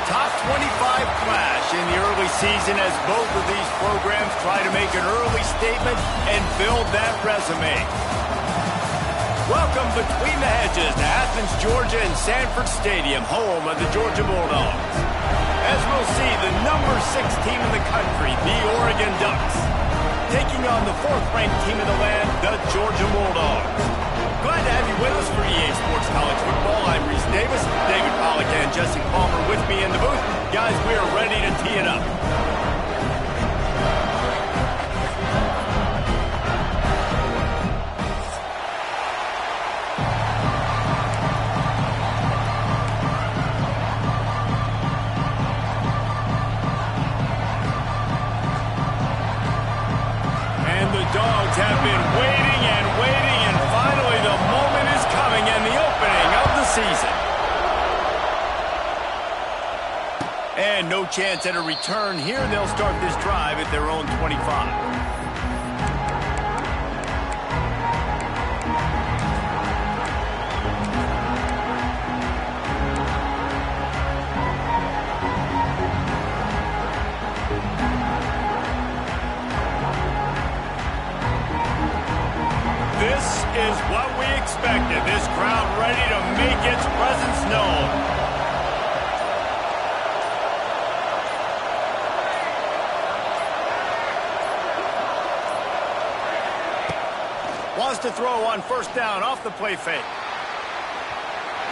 top 25 clash in the early season as both of these programs try to make an early statement and build that resume. Welcome between the hedges to Athens, Georgia and Sanford Stadium, home of the Georgia Bulldogs. As we'll see, the number 6 team in the country, the Oregon Ducks, taking on the 4th-ranked team in the land, the Georgia Bulldogs. Glad to have you with us for EA Sports College Football. I'm Reese Davis, David Pollack and Jesse Palmer with me in the booth. Guys, we are ready to tee it up. Dogs have been waiting and waiting, and finally the moment is coming and the opening of the season. And no chance at a return here. They'll start this drive at their own 25. This is what we expected. This crowd ready to make its presence known. Wants to throw on first down off the play fake.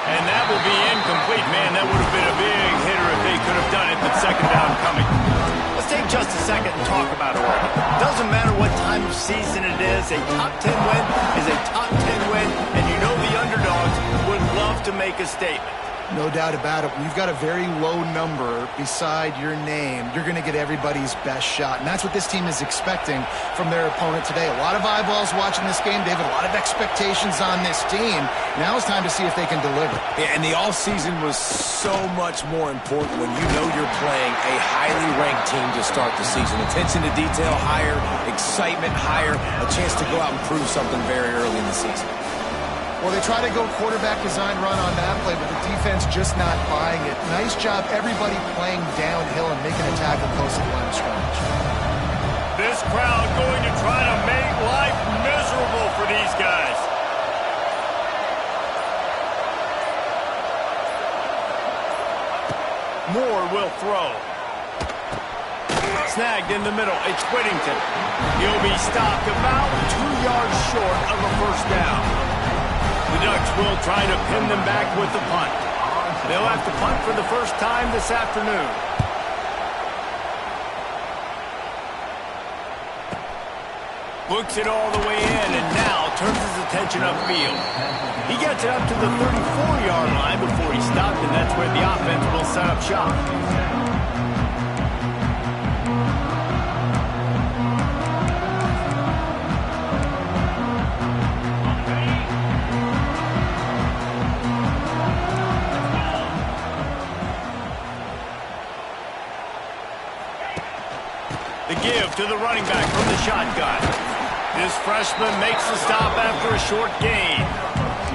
And that will be incomplete. Man, that would have been a big hitter if they could have done it, but second down coming. Let's take just a second and talk about Oregon. Doesn't matter what time of season it is, a top 10 win is a top 10 win, and you know the underdogs would love to make a statement. No doubt about it. When you've got a very low number beside your name, you're going to get everybody's best shot. And that's what this team is expecting from their opponent today. A lot of eyeballs watching this game, David. A lot of expectations on this team. Now it's time to see if they can deliver. Yeah, and the offseason was so much more important when you know you're playing a highly ranked team to start the season. Attention to detail higher, excitement higher, a chance to go out and prove something very early in the season. Well, they try to go quarterback design run on that play, but the defense just not buying it. Nice job, everybody playing downhill and making a tackle close to the line of scrimmage. This crowd going to try to make life miserable for these guys. Moore will throw. Snagged in the middle. It's Whittington. He'll be stopped about 2 yards short of a first down. The Ducks will try to pin them back with the punt. They'll have to punt for the first time this afternoon. Looks it all the way in and now turns his attention upfield. He gets it up to the 34-yard line before he stopped, and that's where the offense will set up shop. The give to the running back from the shotgun. This freshman makes the stop after a short gain.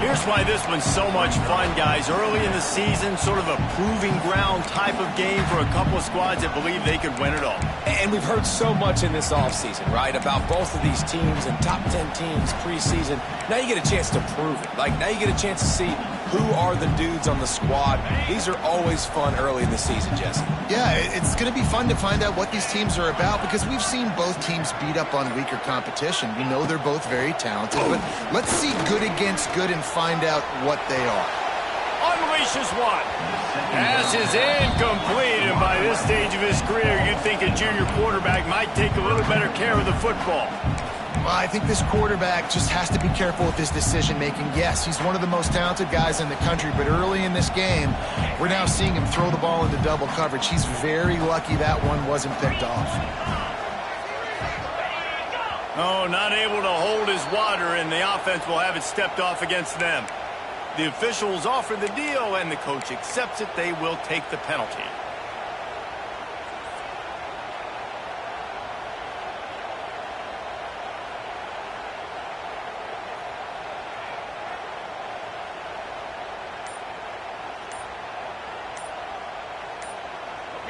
Here's why this one's so much fun, guys. Early in the season, sort of a proving ground type of game for a couple of squads that believe they could win it all. And we've heard so much in this offseason, right, about both of these teams and top 10 teams preseason. Now you get a chance to prove it. Like, now you get a chance to see who are the dudes on the squad. These are always fun early in the season, Jesse. Yeah, it's going to be fun to find out what these teams are about because we've seen both teams beat up on weaker competition. We know they're both very talented, but let's see good against good and find out what they are. Unleashes one. Pass is incomplete, and by this stage of his career, you'd think a junior quarterback might take a little better care of the football. Well, I think this quarterback just has to be careful with his decision-making. Yes, he's one of the most talented guys in the country, but early in this game, we're now seeing him throw the ball into double coverage. He's very lucky that one wasn't picked off. Oh, not able to hold his water, and the offense will have it stepped off against them. The officials offer the deal, and the coach accepts it. They will take the penalty.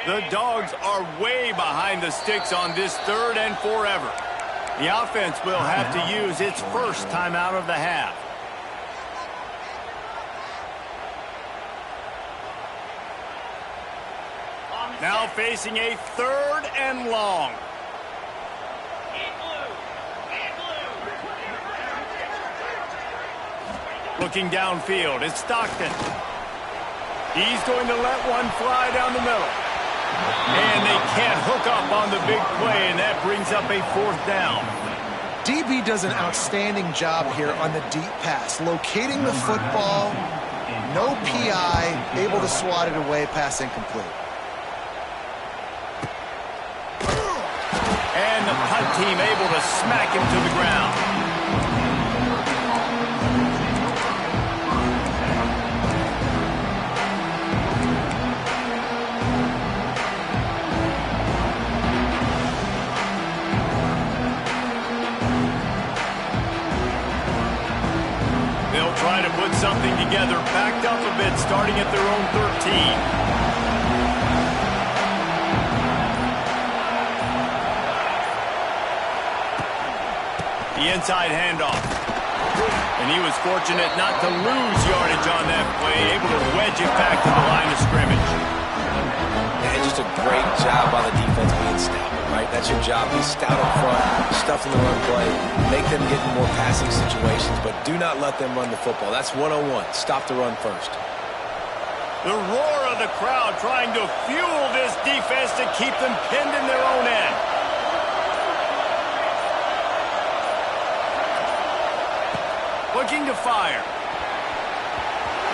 The Dogs are way behind the sticks on this 3rd and forever. The offense will have to use its first timeout of the half. Now facing a 3rd and long. Looking downfield, it's Stockton. He's going to let one fly down the middle. And they can't hook up on the big play, and that brings up a 4th down. DB does an outstanding job here on the deep pass, locating the football, no PI, able to swat it away, pass incomplete. And the punt team able to smack him to the ground. They'll try to put something together, backed up a bit, starting at their own 13. The inside handoff. And he was fortunate not to lose yardage on that play, able to wedge it back to the line of scrimmage. And just a great job by the defense being stout, right? That's your job. Be stout up front, stuff in the run play, make them get in more passing situations, but do not let them run the football. That's 101. Stop the run first. The roar of the crowd trying to fuel this defense to keep them pinned in their own end. Looking to fire.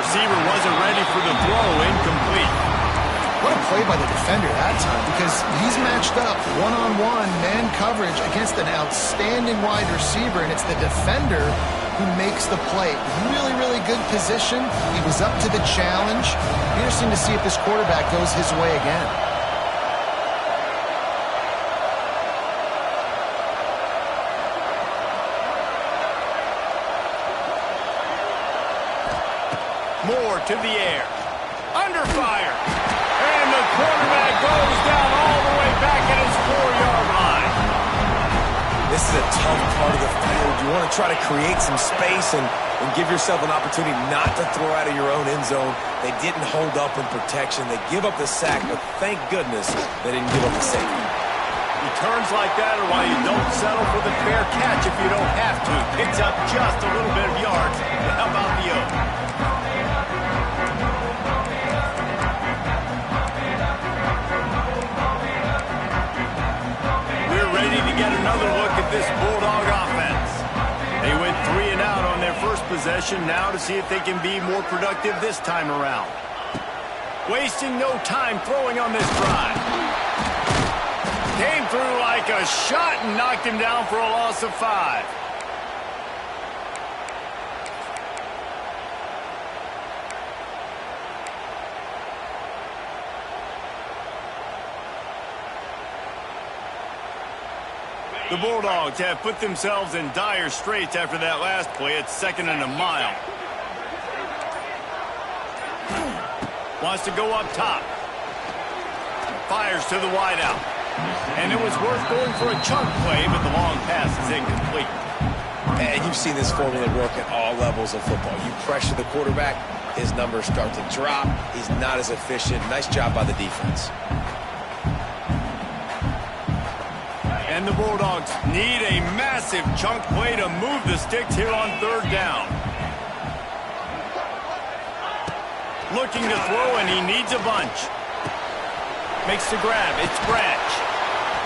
Receiver wasn't ready for the throw, incomplete. What a play by the defender that time, because he's matched up one-on-one man coverage against an outstanding wide receiver, and it's the defender who makes the play. Really, really good position. He was up to the challenge. Interesting to see if this quarterback goes his way again. Moore to the air. Under fire. And the quarterback goes down all the way back at his 4-yard line. This is a tough part of the field. You want to try to create some space and give yourself an opportunity not to throw out of your own end zone. They didn't hold up in protection. They give up the sack, but thank goodness they didn't give up the safety. Returns like that are why you don't settle for the fair catch if you don't have to. Picks up just a little bit of yards. How about the O? To get another look at this Bulldog offense. They went 3 and out on their first possession, now to see if they can be more productive this time around. Wasting no time throwing on this drive. Came through like a shot and knocked him down for a loss of 5. The Bulldogs have put themselves in dire straits after that last play. It's 2nd and a mile. Wants to go up top. Fires to the wideout. And it was worth going for a chunk play, but the long pass is incomplete. And you've seen this formula work at all levels of football. You pressure the quarterback, his numbers start to drop. He's not as efficient. Nice job by the defense. And the Bulldogs need a massive chunk play to move the sticks here on 3rd down. Looking to throw, and he needs a bunch. Makes the grab. It's Branch.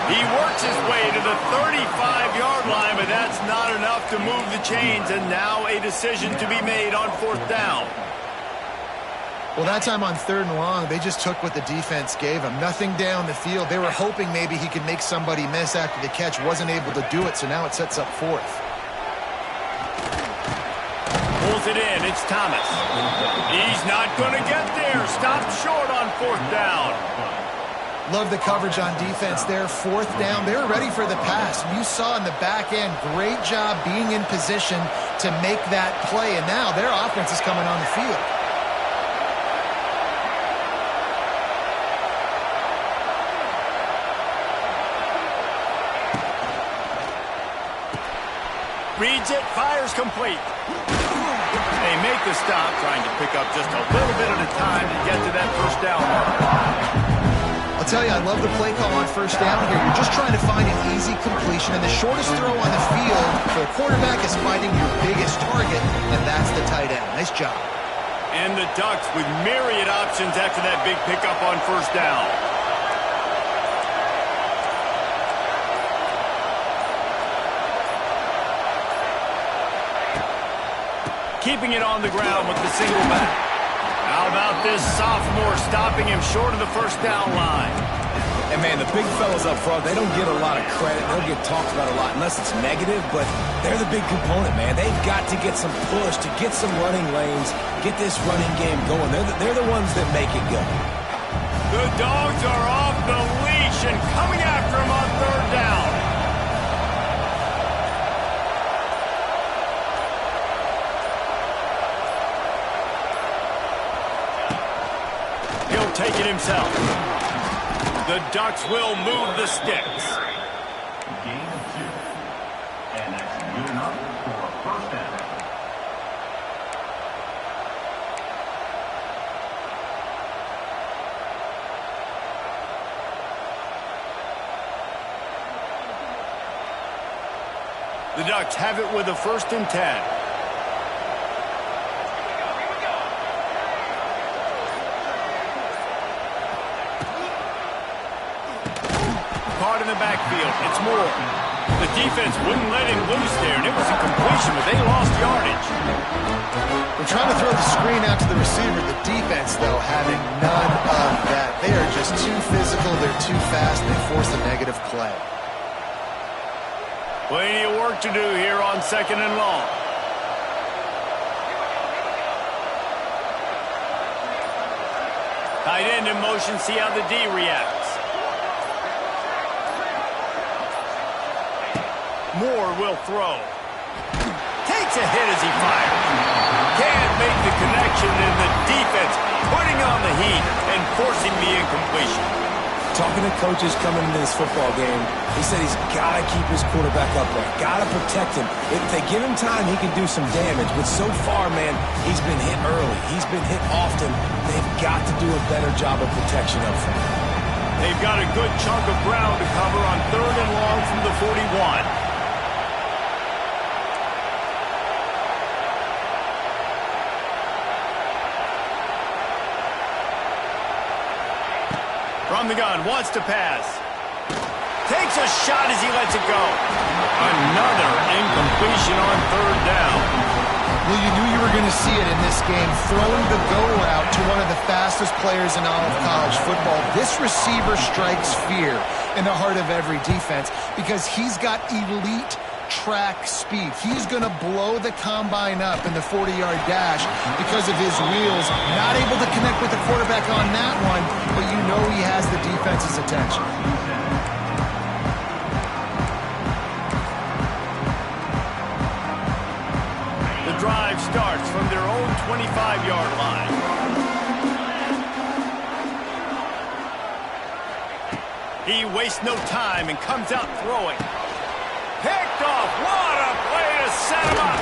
He works his way to the 35-yard line, but that's not enough to move the chains, and now a decision to be made on 4th down. Well, that time on 3rd and long, they just took what the defense gave them. Nothing down the field. They were hoping maybe he could make somebody miss after the catch. Wasn't able to do it, so now it sets up 4th. Pulls it in. It's Thomas. He's not going to get there. Stopped short on 4th down. Love the coverage on defense there. 4th down. They were ready for the pass. You saw in the back end, great job being in position to make that play. And now their offense is coming on the field. Reads it, fires complete. They make the stop, trying to pick up just a little bit at a time to get to that first down mark. I'll tell you, I love the play call on first down here. You're just trying to find an easy completion, and the shortest throw on the field for a quarterback is finding your biggest target, and that's the tight end. Nice job. And the Ducks with myriad options after that big pickup on first down. Keeping it on the ground with the single back. How about this sophomore stopping him short of the first down line? And, man, the big fellas up front, they don't get a lot of credit. They don't get talked about a lot unless it's negative, but they're the big component, man. They've got to get some push, to get some running lanes, get this running game going. They're the ones that make it go. The Dogs are off the leash and coming after him on third down. He'll take it himself. The Ducks will move the sticks. Gain of 2. And that's good enough for a first down. The Ducks have it with a 1st and 10. Caught in the backfield. It's Moore. The defense wouldn't let him loose there, and it was a completion, but they lost yardage. They're trying to throw the screen out to the receiver. The defense, though, having none of that. They are just too physical. They're too fast. They force a negative play. Plenty of work to do here on 2nd and long. Tight end in motion. See how the D reacts. Moore will throw. Takes a hit as he fires. Can't make the connection, and the defense putting on the heat and forcing the incompletion. Talking to coaches coming into this football game, he said he's got to keep his quarterback upright, got to protect him. If they give him time, he can do some damage. But so far, man, he's been hit early. He's been hit often. They've got to do a better job of protection up front. They've got a good chunk of ground to cover on 3rd and long from the 41. From the gun, wants to pass. Takes a shot as he lets it go. Another incompletion on 3rd down. Well, you knew you were going to see it in this game. Throwing the go route to one of the fastest players in all of college football. This receiver strikes fear in the heart of every defense because he's got elite track speed. He's going to blow the combine up in the 40-yard dash because of his wheels. Not able to connect with the quarterback on that one, but you know he has the defense's attention. The drive starts from their own 25-yard line. He wastes no time and comes out throwing. Picked off. What a play to set him up.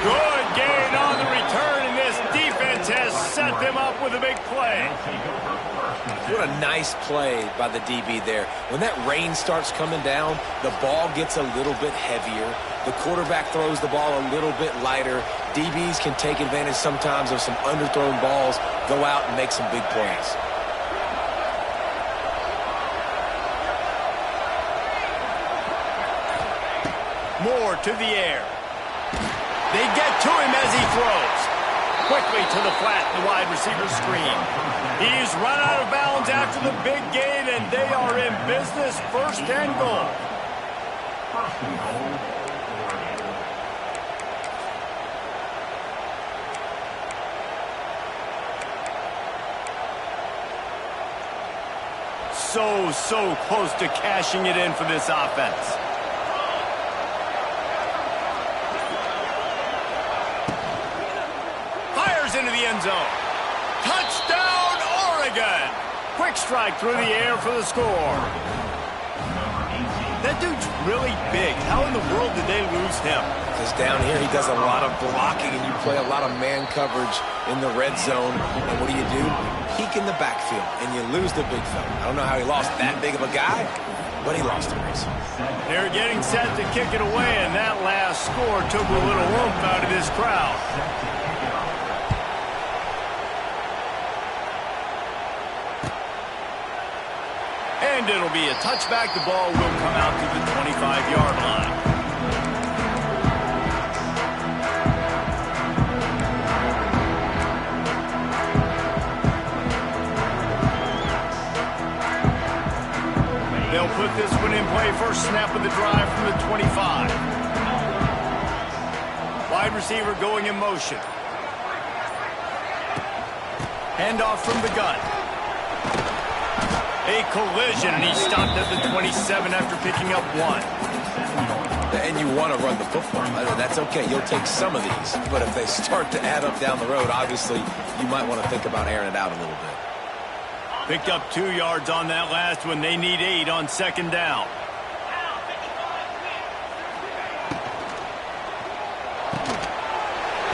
Good gain on the return, and this defense has set them up with a big play. What a nice play by the DB there. When that rain starts coming down, the ball gets a little bit heavier. The quarterback throws the ball a little bit lighter. DBs can take advantage sometimes of some underthrown balls, go out and make some big plays. Moore to the air. They get to him as he throws. Quickly to the flat, the wide receiver screen. He's run out of bounds after the big gain, and they are in business. 1st and goal. So close to cashing it in for this offense. Into the end zone. Touchdown, Oregon! Quick strike through the air for the score. That dude's really big. How in the world did they lose him? Because down here he does a lot of blocking and you play a lot of man coverage in the red zone. And what do? Peek in the backfield and you lose the big fella. I don't know how he lost that big of a guy, but he lost a race. They're getting set to kick it away, and that last score took a little oomph out of this crowd. And it'll be a touchback. The ball will come out to the 25-yard line. They'll put this one in play. First snap of the drive from the 25. Wide receiver going in motion. Handoff from the gun. A collision, and he stopped at the 27 after picking up 1. And you want to run the football. That's okay. You'll take some of these. But if they start to add up down the road, obviously, you might want to think about airing it out a little bit. Picked up 2 yards on that last one. They need 8 on second down.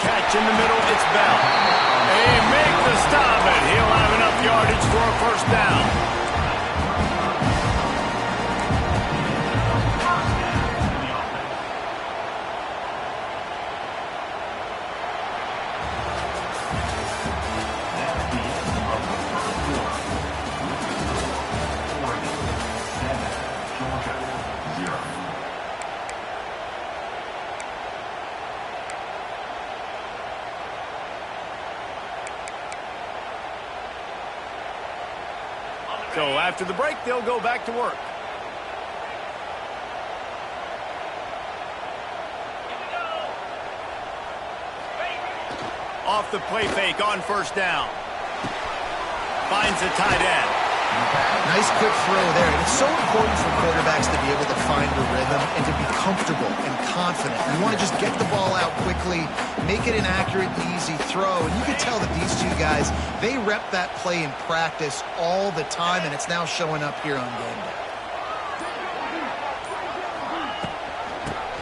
Catch in the middle. It's Bell. They make the stop, and he'll have enough yardage for a first down. So after the break, they'll go back to work. Off the play fake on first down. Finds the tight end. Nice quick throw there. And it's so important for quarterbacks to be able to find a rhythm and to be comfortable and confident. You want to just get the ball out quickly, make it an accurate, easy throw. And you can tell that these two guys, they rep that play in practice all the time, and it's now showing up here on game day.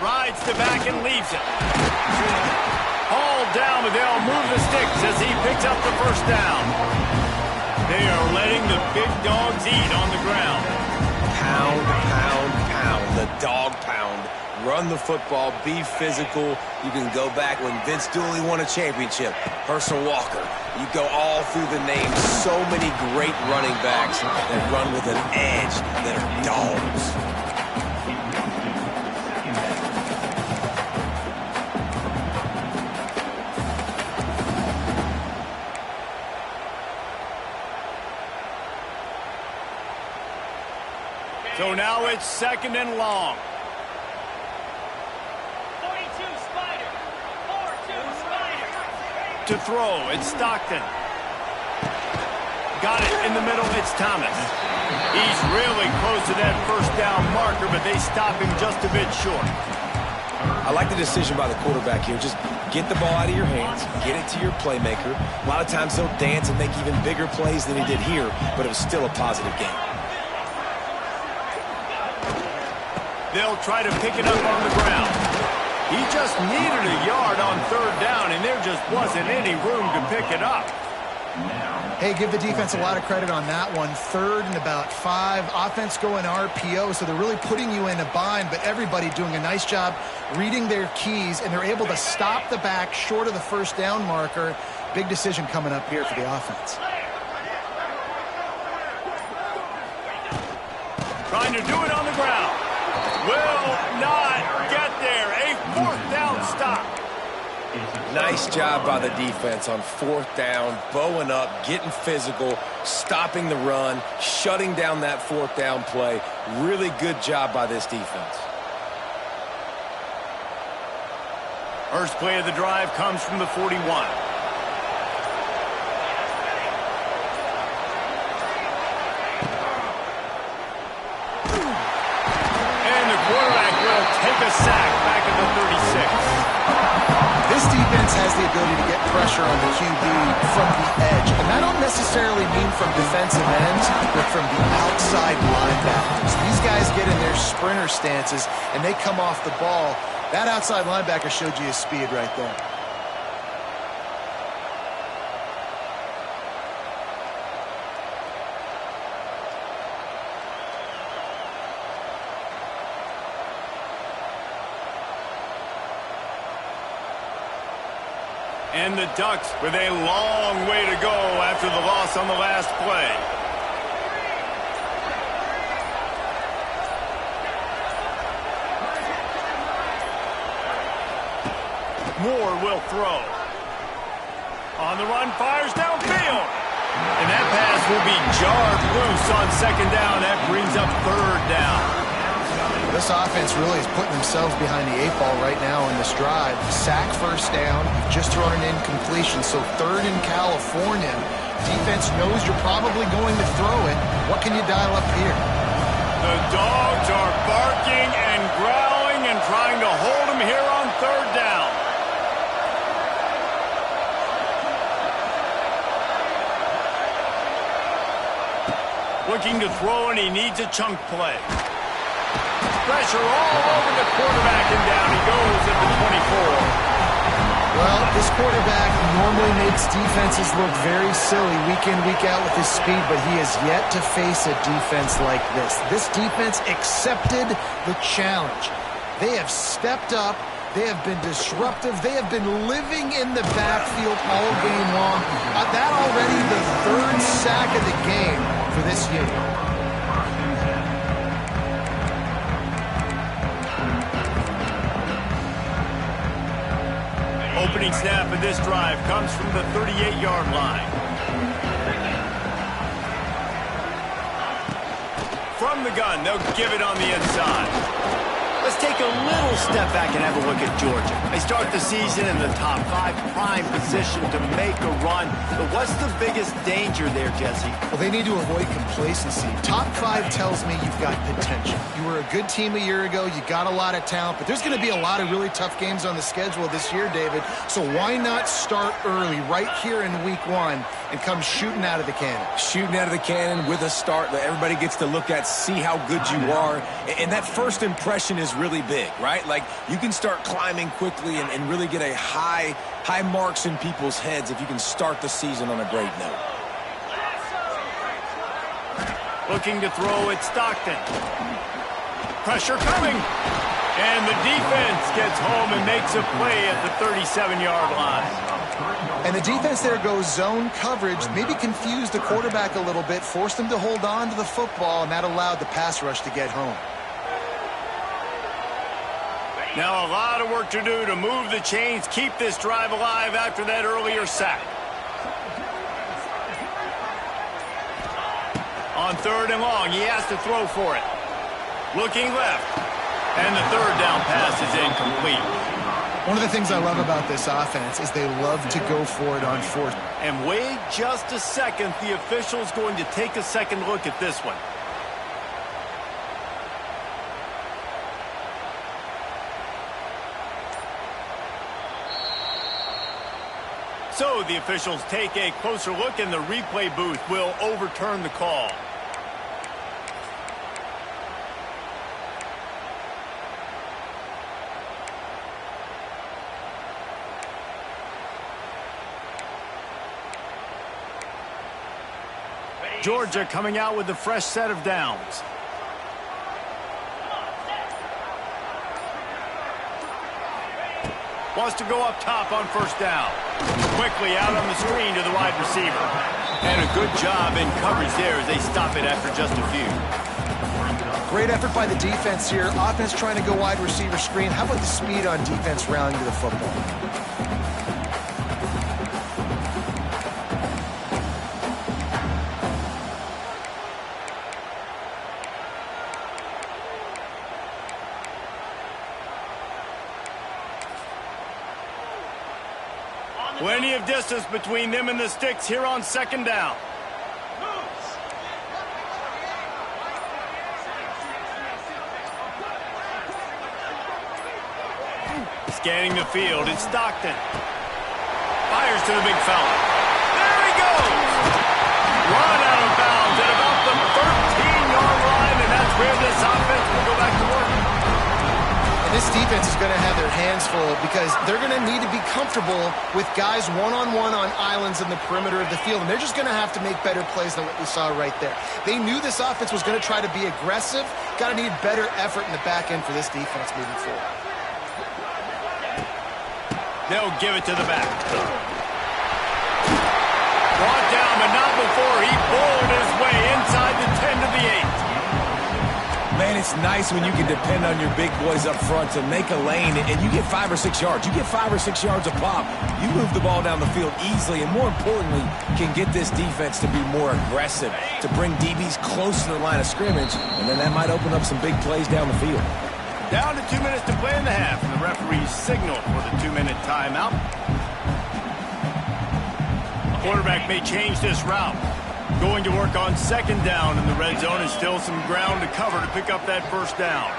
Rides to back and leaves it. Hauled down, but they'll move the sticks as he picks up the first down. They are letting the big dogs eat on the ground. Pound, pound, pound. The dog pound. Run the football. Be physical. You can go back when Vince Dooley won a championship. Herschel Walker. You go all through the names. So many great running backs that run with an edge that are dogs. So now it's second and long. 42 Spider. 4-2 Spider. To throw, it's Stockton. Got it in the middle, it's Thomas. He's really close to that first down marker, but they stop him just a bit short. I like the decision by the quarterback here. Just get the ball out of your hands, get it to your playmaker. A lot of times he'll dance and make even bigger plays than he did here, but it was still a positive game. They'll try to pick it up on the ground. He just needed a yard on third down, and there just wasn't any room to pick it up. Hey, give the defense a lot of credit on that one. Third and about 5. Offense going RPO, so they're really putting you in a bind, but everybody doing a nice job reading their keys, and they're able to stop the back short of the first down marker. Big decision coming up here for the offense. Trying to do it on the ground. Will not get there. A fourth down stop. Nice job by the defense on fourth down, bowing up, getting physical, stopping the run, shutting down that fourth down play. Really good job by this defense. First play of the drive comes from the 41. Take a sack back at the 36. This defense has the ability to get pressure on the QB from the edge. And I don't necessarily mean from defensive ends, but from the outside linebackers. These guys get in there sprinter stances, and they come off the ball. That outside linebacker showed you his speed right there. And the Ducks with a long way to go after the loss on the last play. Moore will throw. On the run, fires downfield. And that pass will be jarred loose on second down. That brings up third down. This offense really is putting themselves behind the 8 ball right now in this drive. Sack first down, just thrown an incompletion, so third in California. Defense knows you're probably going to throw it. What can you dial up here? The Dogs are barking and growling and trying to hold him here on third down. Looking to throw, and he needs a chunk play. Pressure all over the quarterback, and down he goes at the 24. Well, this quarterback normally makes defenses look very silly week in, week out with his speed, but he has yet to face a defense like this. This defense accepted the challenge. They have stepped up. They have been disruptive. They have been living in the backfield all game long. That already the third sack of the game for this unit. Opening snap of this drive comes from the 38-yard line. From the gun, they'll give it on the inside. Let's take a little step back and have a look at Georgia. They start the season in the top 5, prime position to make a run. But what's the biggest danger there, Jesse? Well, they need to avoid complacency. Top 5 tells me you've got potential. You were a good team a year ago. You got a lot of talent. But there's going to be a lot of really tough games on the schedule this year, David. So why not start early right here in week 1 and come shooting out of the cannon? Shooting out of the cannon with a start that everybody gets to look at, see how good you are. And that first impression is really big, right? Like, you can start climbing quickly and really get a high marks in people's heads if you can start the season on a great note. Looking to throw at Stockton. Pressure coming. And the defense gets home and makes a play at the 37-yard line. And the defense there goes zone coverage, maybe confused the quarterback a little bit, forced him to hold on to the football, and that allowed the pass rush to get home. Now a lot of work to do to move the chains, keep this drive alive after that earlier sack. On third and long, he has to throw for it. Looking left. And the third down pass is incomplete. One of the things I love about this offense is they love to go for it on fourth. And wait just a second. The official's going to take a second look at this one. So the officials take a closer look, and the replay booth will overturn the call. Georgia coming out with a fresh set of downs. Wants to go up top on first down. Quickly out on the screen to the wide receiver. And a good job in coverage there as they stop it after just a few. Great effort by the defense here. Offense trying to go wide receiver screen. How about the speed on defense rallying to the football? Plenty of distance between them and the sticks here on second down. Scanning the field, it's Stockton. Fires to the big fella. There he goes! Run out of bounds at about the 13-yard line, and that's where this offense will go back to This defense is going to have their hands full because they're going to need to be comfortable with guys one-on-one on islands in the perimeter of the field, and they're just going to have to make better plays than what we saw right there. They knew this offense was going to try to be aggressive. Got to need better effort in the back end for this defense moving forward. They'll give it to the back. Brought down, but not before he bowled his way inside the 10 to the 8. Man, it's nice when you can depend on your big boys up front to make a lane and you get 5 or 6 yards. You get 5 or 6 yards a pop. You move the ball down the field easily and, more importantly, can get this defense to be more aggressive, to bring DBs close to the line of scrimmage, and then that might open up some big plays down the field. Down to 2 minutes to play in the half, and the referees signal for the 2-minute timeout. Quarterback may change this route. Going to work on second down in the red zone, and still some ground to cover to pick up that first down.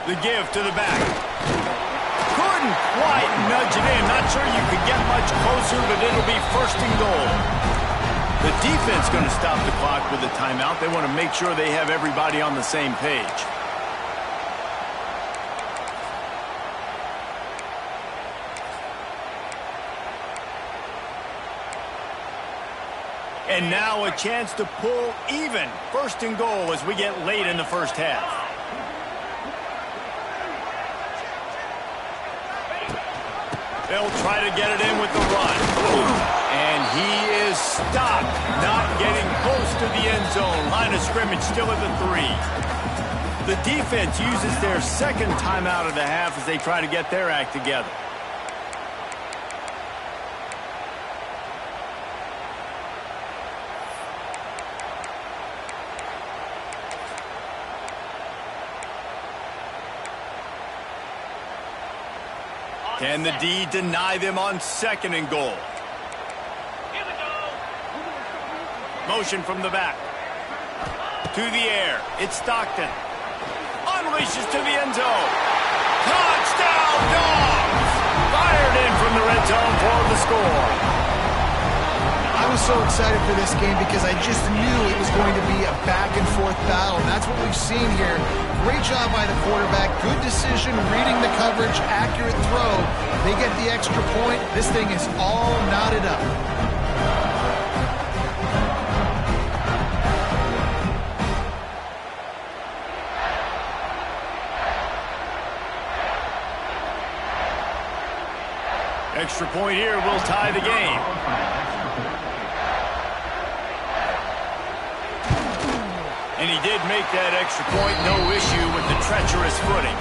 The give to the back. Couldn't quite nudge it in. Not sure you could get much closer, but it'll be first and goal. The defense going to stop the clock with a timeout. They want to make sure they have everybody on the same page. And now a chance to pull even. First and goal as we get late in the first half. They'll try to get it in with the run. And he is stopped. Not getting close to the end zone. Line of scrimmage still at the 3. The defense uses their second timeout of the half as they try to get their act together. Can the D deny them on second and goal? Here we go. Motion from the back. To the air. It's Stockton. Unleashes to the end zone. Touchdown, Dogs! Fired in from the red zone for the score. I was so excited for this game because I just knew it was going to be a back-and-forth battle, and that's what we've seen here. Great job by the quarterback, good decision, reading the coverage, accurate throw. They get the extra point. This thing is all knotted up. Extra point here will tie the game. And he did make that extra point, no issue with the treacherous footing.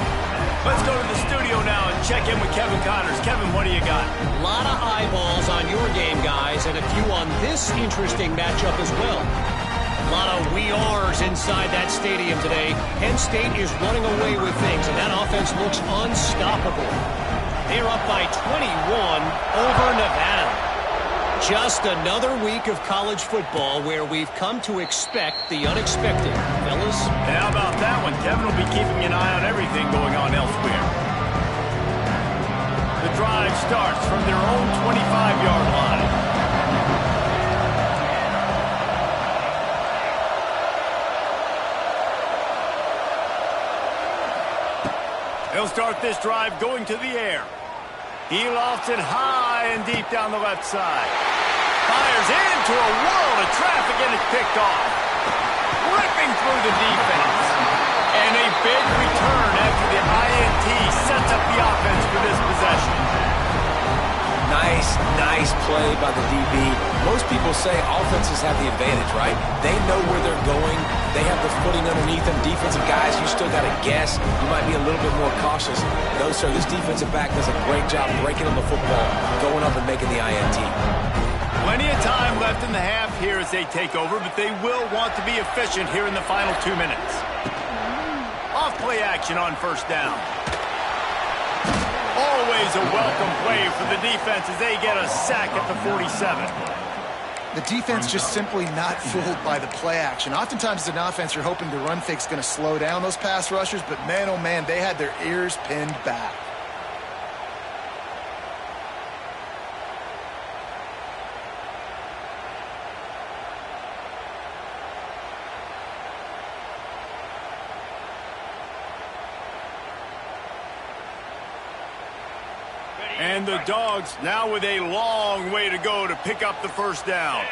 Let's go to the studio now and check in with Kevin Connors. Kevin, what do you got? A lot of eyeballs on your game, guys, and a few on this interesting matchup as well. A lot of we are's inside that stadium today. Penn State is running away with things, and that offense looks unstoppable. They're up by 21 over Nevada. Just another week of college football where we've come to expect the unexpected, fellas. And how about that one? Kevin will be keeping an eye on everything going on elsewhere. The drive starts from their own 25-yard line. He'll start this drive going to the air. He lofts it high and deep down the left side. Fires into a world of traffic and it's picked off. Ripping through the defense. And a big return after the INT sets up the offense for this possession. Nice play by the DB. Most people say offenses have the advantage, right? They know where they're going. They have the footing underneath them. Defensive guys, you still got to guess. You might be a little bit more cautious. No, sir, this defensive back does a great job breaking on the football, going up and making the INT. Plenty of time left in the half here as they take over, but they will want to be efficient here in the final 2 minutes. Off play action on first down. Always a welcome play for the defense as they get a sack at the 47. The defense just simply not fooled by the play action. Oftentimes as an offense, you're hoping the run fake's going to slow down those pass rushers, but man, oh man, they had their ears pinned back. And the Dogs now with a long way to go to pick up the first down.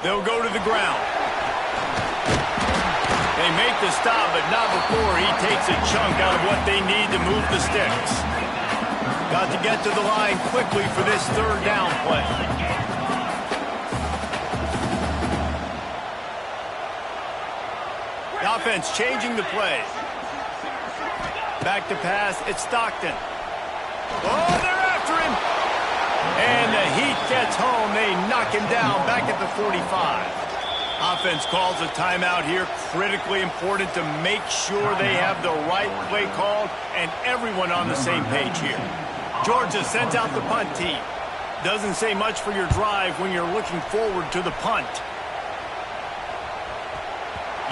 They'll go to the ground. They make the stop, but not before he takes a chunk out of what they need to move the sticks. Got to get to the line quickly for this third down play. The offense changing the play. Back to pass, it's Stockton. Oh, they're after him! And the Heat gets home. They knock him down back at the 45. Offense calls a timeout here. Critically important to make sure they have the right play called and everyone on the same page here. Georgia sends out the punt team. Doesn't say much for your drive when you're looking forward to the punt.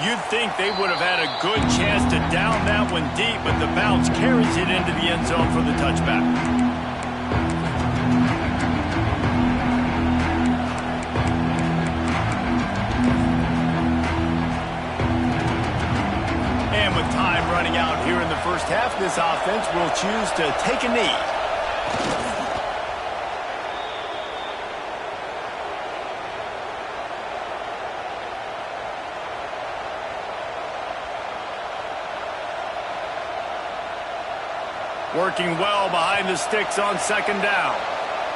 You'd think they would have had a good chance to down that one deep, but the bounce carries it into the end zone for the touchback. And with time running out here in the first half, this offense will choose to take a knee. Working well behind the sticks on second down.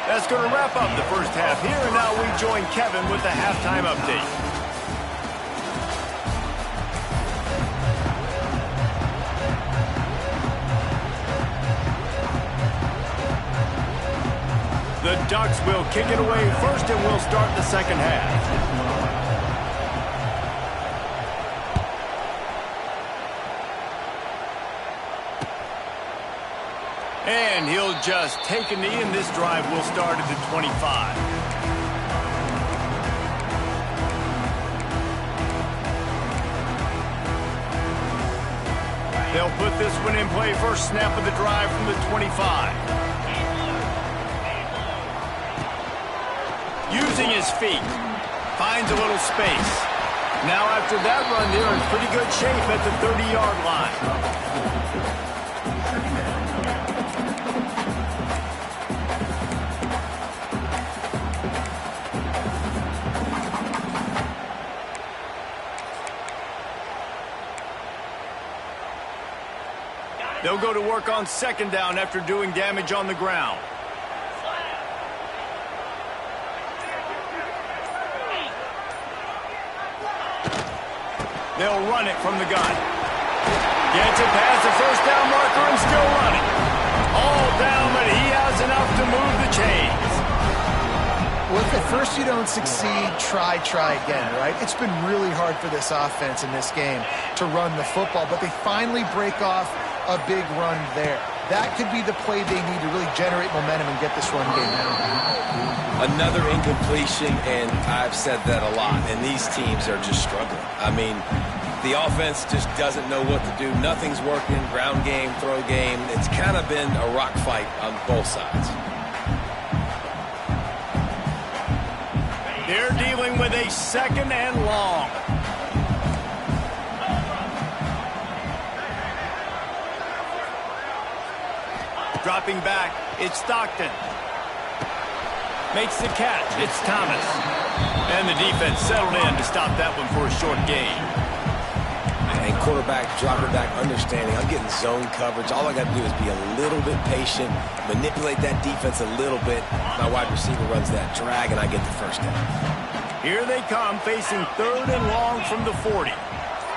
That's going to wrap up the first half here, and now we join Kevin with the halftime update. The Ducks will kick it away first, and we'll start the second half. And he'll just take a knee, and this drive will start at the 25. They'll put this one in play. First snap of the drive from the 25. Using his feet. Finds a little space. Now after that run, they're in pretty good shape at the 30-yard line. They'll go to work on second down after doing damage on the ground. They'll run it from the gun. Gets it past the first down marker and still running. All down, but he has enough to move the chains. Well, if at first you don't succeed, try again, right? It's been really hard for this offense in this game to run the football, but they finally break off a big run there. That could be the play they need to really generate momentum and get this run game out. Another incompletion, and I've said that a lot, and these teams are just struggling. I mean, the offense just doesn't know what to do. Nothing's working, ground game, throw game. It's kind of been a rock fight on both sides. They're dealing with a second and long. Dropping back, it's Stockton. Makes the catch, it's Thomas. And the defense settled in to stop that one for a short gain. And quarterback dropping back, understanding I'm getting zone coverage. All I got to do is be a little bit patient, manipulate that defense a little bit. My wide receiver runs that drag, and I get the first down. Here they come, facing third and long from the 40.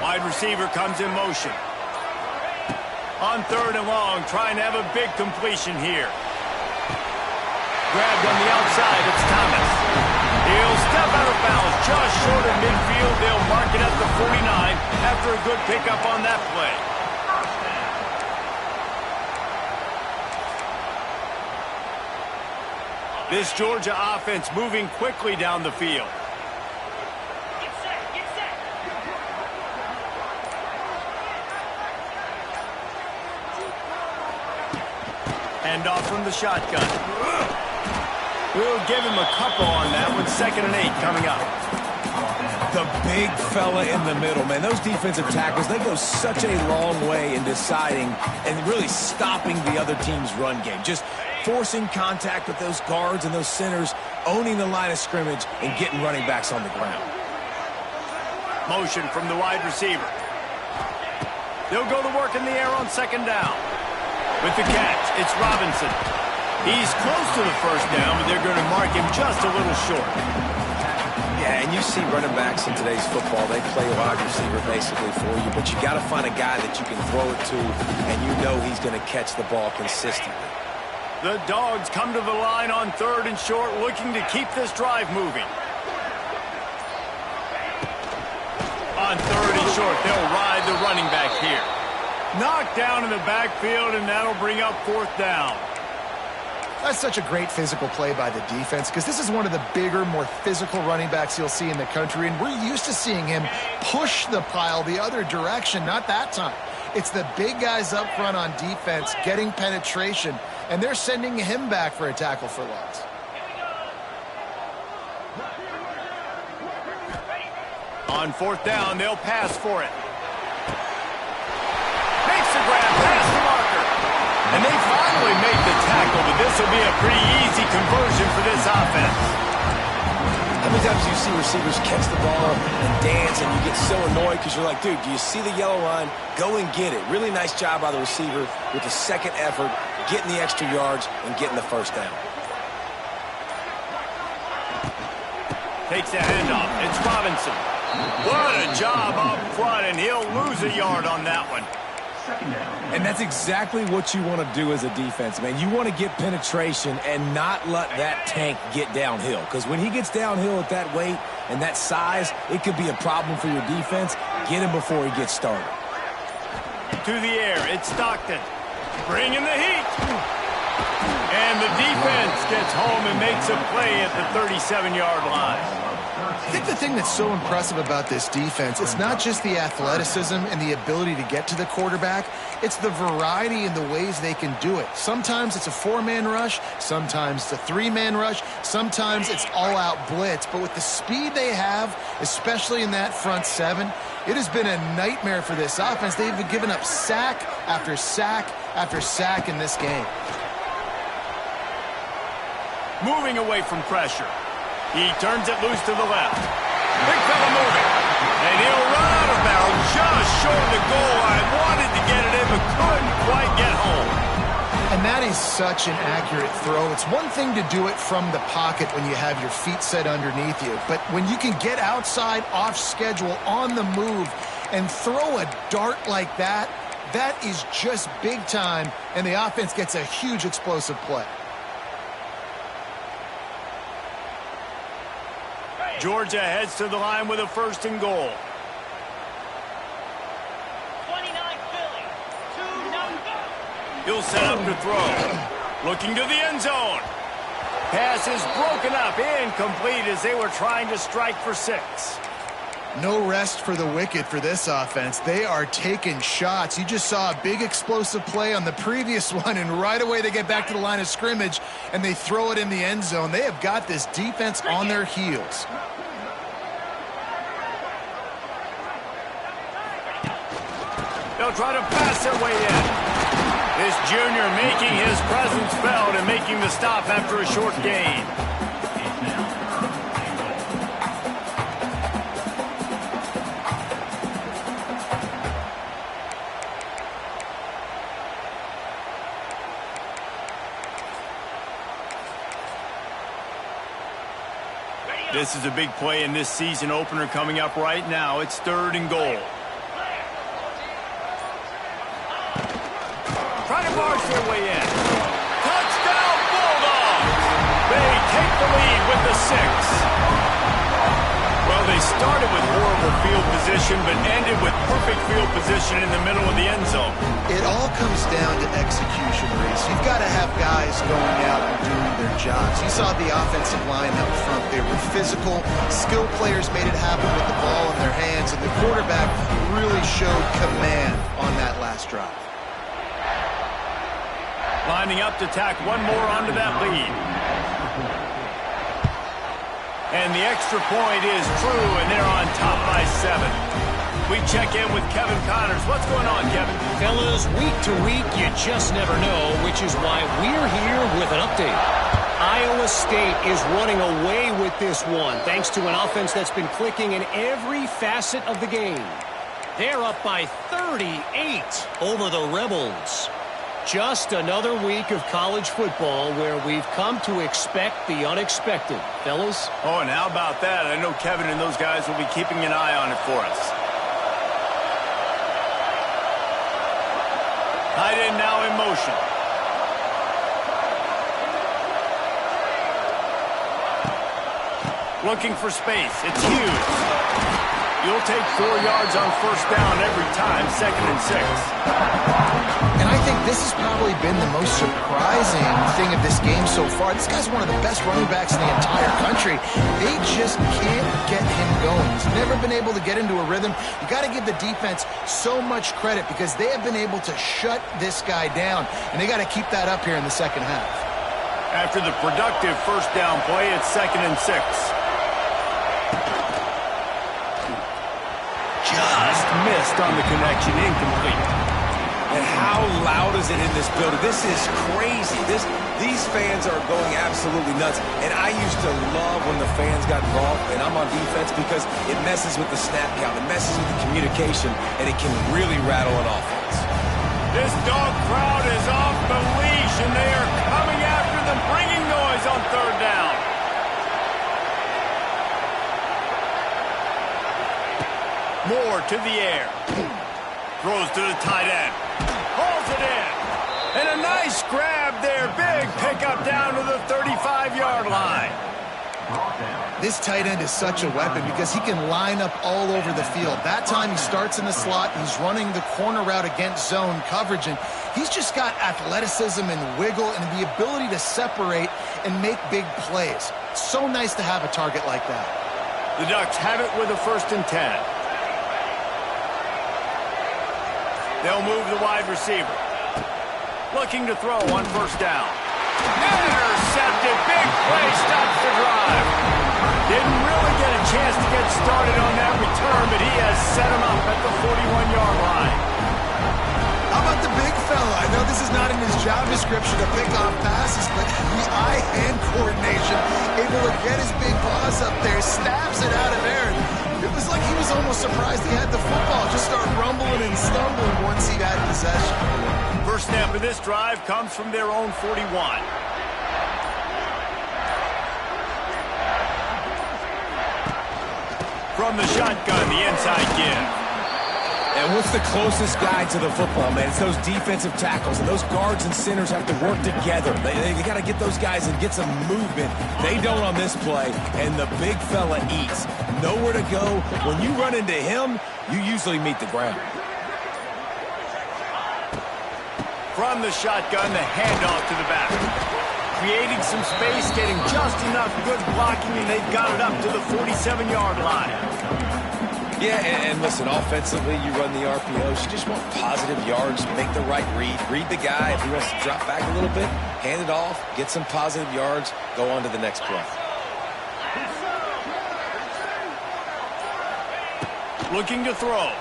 Wide receiver comes in motion. On third and long, trying to have a big completion here. Grabbed on the outside, it's Thomas. He'll step out of bounds just short of midfield. They'll mark it at the 49 after a good pickup on that play. This Georgia offense moving quickly down the field. Hand off from the shotgun. We'll give him a couple on that one. 2nd and 8 coming up. The big fella in the middle, man. Those defensive tackles, they go such a long way in deciding and really stopping the other team's run game. Just forcing contact with those guards and those centers, owning the line of scrimmage, and getting running backs on the ground. Motion from the wide receiver. They'll go to work in the air on second down. With the catch, it's Robinson. He's close to the first down, but they're going to mark him just a little short. Yeah, and you see running backs in today's football, they play wide receiver basically for you, but you got to find a guy that you can throw it to, and you know he's going to catch the ball consistently. The Dogs come to the line on third and short, looking to keep this drive moving. On third and short, they'll ride the running back here. Knocked down in the backfield, and that'll bring up fourth down. That's such a great physical play by the defense because this is one of the bigger, more physical running backs you'll see in the country, and we're used to seeing him push the pile the other direction. Not that time. It's the big guys up front on defense getting penetration, and they're sending him back for a tackle for loss. On fourth down, they'll pass for it. Makes the grab past the marker. And they finally make the tackle, but this will be a pretty easy conversion for this offense. How many times do you see receivers catch the ball and dance, and you get so annoyed because you're like, dude, do you see the yellow line? Go and get it. Really nice job by the receiver with the second effort, getting the extra yards and getting the first down. Takes a handoff. It's Robinson. What a job up front, and he'll lose a yard on that one. And that's exactly what you want to do as a defense, man. You want to get penetration and not let that tank get downhill. Because when he gets downhill at that weight and that size, it could be a problem for your defense. Get him before he gets started. To the air, it's Stockton. Bringing the heat. And the defense gets home and makes a play at the 37-yard line. I think the thing that's so impressive about this defense, it's not just the athleticism and the ability to get to the quarterback, it's the variety in the ways they can do it. Sometimes it's a four-man rush, sometimes it's a three-man rush, sometimes it's all-out blitz. But with the speed they have, especially in that front seven, it has been a nightmare for this offense. They've given up sack after sack after sack in this game. Moving away from pressure. He turns it loose to the left. Big fella moving. And he'll run out of bounds just short of the goal line. Wanted to get it in, but couldn't quite get home. And that is such an accurate throw. It's one thing to do it from the pocket when you have your feet set underneath you. But when you can get outside, off schedule, on the move, and throw a dart like that, that is just big time. And the offense gets a huge explosive play. Georgia heads to the line with a first and goal. 29 Philly. 2-0. He'll set up to throw. Looking to the end zone. Pass is broken up, incomplete as they were trying to strike for 6. No rest for the wicked for this offense. They are taking shots. You just saw a big explosive play on the previous one, and right away they get back to the line of scrimmage, and they throw it in the end zone. They have got this defense on their heels. They'll try to pass their way in. This junior making his presence felt and making the stop after a short gain. This is a big play in this season opener coming up right now. It's third and goal. Trying to barge their way in. Touchdown, Bulldogs! They take the lead with the 6. Well, they started with horrible field position, but ended with perfect field position in the middle of the end zone. It all comes down to execution, Reese. You've got to have guys going out and doing their jobs. You saw the offensive line up front. They were physical. Skilled players made it happen with the ball in their hands, and the quarterback really showed command on that last drive. Lining up to tack one more onto that lead. And And the extra point is true, and they're on top by 7. We check in with Kevin Connors. What's going on, Kevin? Fellas, week to week, you just never know, which is why we're here with an update. Iowa State is running away with this one, thanks to an offense that's been clicking in every facet of the game. They're up by 38 over the Rebels. Just another week of college football where we've come to expect the unexpected. Fellas? Oh, and how about that? I know Kevin and those guys will be keeping an eye on it for us. Tight end now in motion. Looking for space. It's Hughes. You'll take 4 yards on first down every time, 2nd and 6. And I think this has probably been the most surprising thing of this game so far. This guy's one of the best running backs in the entire country. They just can't get him going. He's never been able to get into a rhythm. You got to give the defense so much credit because they have been able to shut this guy down, and they got to keep that up here in the second half. After the productive first down play, it's 2nd and 6. Just missed on the connection, incomplete. And how loud is it in this building? This is crazy. These fans are going absolutely nuts. And I used to love when the fans got involved, and I'm on defense because it messes with the snap count, it messes with the communication, and it can really rattle an offense. This dog crowd is off the leash, and they are coming after them, bringing noise on 3rd down. Moore to the air. Throws to the tight end. Hauls it in. And a nice grab there. Big pickup down to the 35-yard line. This tight end is such a weapon because he can line up all over the field. That time he starts in the slot. He's running the corner route against zone coverage. And he's just got athleticism and wiggle and the ability to separate and make big plays. So nice to have a target like that. The Ducks have it with a 1st and 10. They'll move the wide receiver. Looking to throw on first down. Intercepted. Big play. Stops the drive. Didn't really get a chance to get started on that return, but he has set him up at the 41-yard line. How about the big fella? I know this is not in his job description to pick off passes, but the eye-hand coordination, able to get his big paws up there, snaps it out of there. It was like he was almost surprised he had the football. Just start rumbling and stumbling once he had possession. First snap of this drive comes from their own 41. From the shotgun, the inside give. And what's the closest guy to the football, man? It's those defensive tackles. And those guards and centers have to work together. They got to get those guys and get some movement. They don't on this play, and the big fella eats. Nowhere to go. When you run into him, you usually meet the ground. From the shotgun, the handoff to the back. Creating some space, getting just enough good blocking, and they've got it up to the 47-yard line. Yeah, and listen, offensively, you run the RPOs. You just want positive yards, make the right read. Read the guy. If he wants to drop back a little bit, hand it off, get some positive yards, go on to the next play. Looking to throw.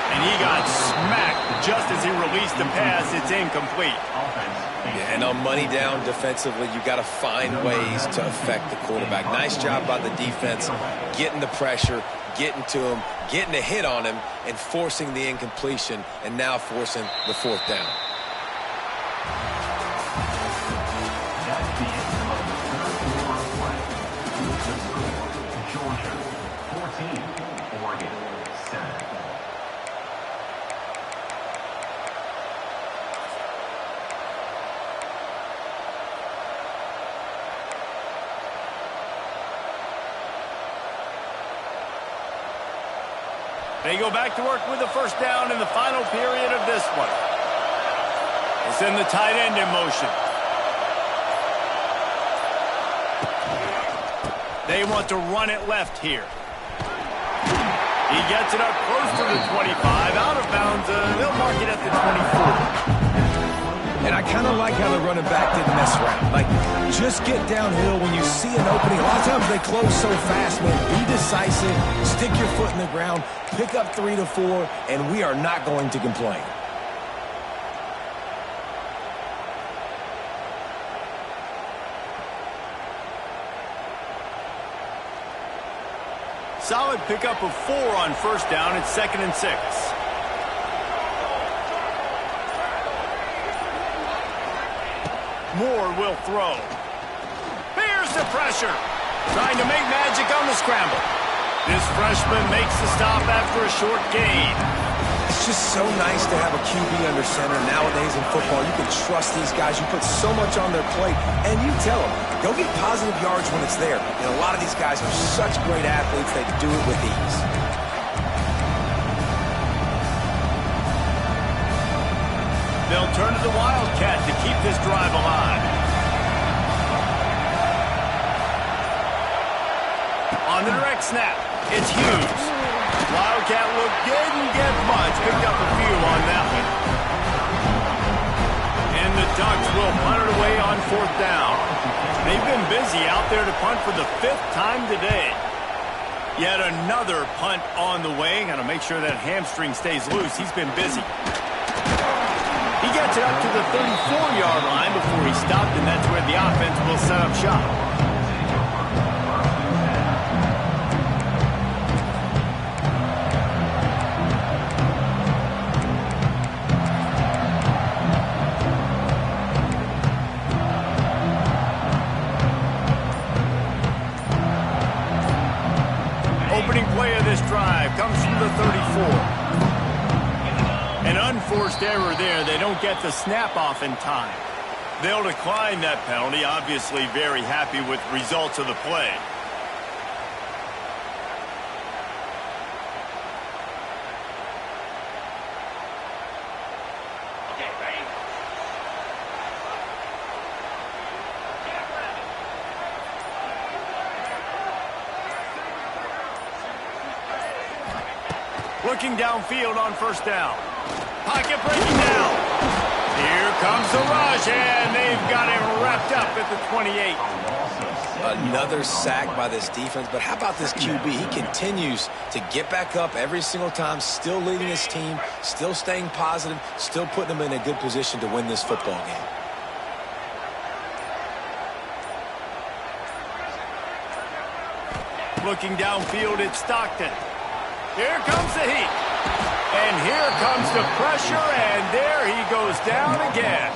And he got smacked just as he released the pass. It's incomplete. Yeah, and on money down defensively, you got to find ways to affect the quarterback. Nice job by the defense, getting the pressure, getting to him, getting a hit on him, and forcing the incompletion, and now forcing the 4th down. That's the end of the third quarter of play. The score, Georgia 14, Oregon 7. They go back to work with the first down in the final period of this one. They send the tight end in motion. They want to run it left here. He gets it up close to the 25, out of bounds. They'll mark it at the 24. And I kind of like how the running back didn't mess around. Like, Just get downhill when you see an opening. A lot of times they close so fast, man. Be decisive, stick your foot in the ground, pick up 3 to 4, and we are not going to complain. Solid pickup of 4 on first down. It's 2nd and 6. Moore will throw. Here's the pressure. Trying to make magic on the scramble. This freshman makes the stop after a short gain. It's just so nice to have a QB under center. Nowadays in football, you can trust these guys. You put so much on their plate, and you tell them, go get positive yards when it's there. And a lot of these guys are such great athletes, they do it with ease. They'll turn to the Wildcat to keep this drive alive. On the direct snap, it's Hughes. Wildcat didn't get much, picked up a few on that one. And the Ducks will punt it away on 4th down. They've been busy out there to punt for the 5th time today. Yet another punt on the way. Got to make sure that hamstring stays loose. He's been busy. He gets it up to the 34-yard line before he stopped, and that's where the offense will set up shop. Opening play of this drive comes from the 34. An unforced error there. They don't get the snap off in time. They'll decline that penalty. Obviously very happy with results of the play. Okay, ready? Looking downfield on first down. Pocket breaking down. Here comes the rush, and they've got him wrapped up at the 28. Another sack by this defense, but how about this QB? He continues to get back up every single time, still leading his team, still staying positive, still putting them in a good position to win this football game. Looking downfield, it's Stockton. Here comes the heat. And here comes the pressure, and there he goes down again.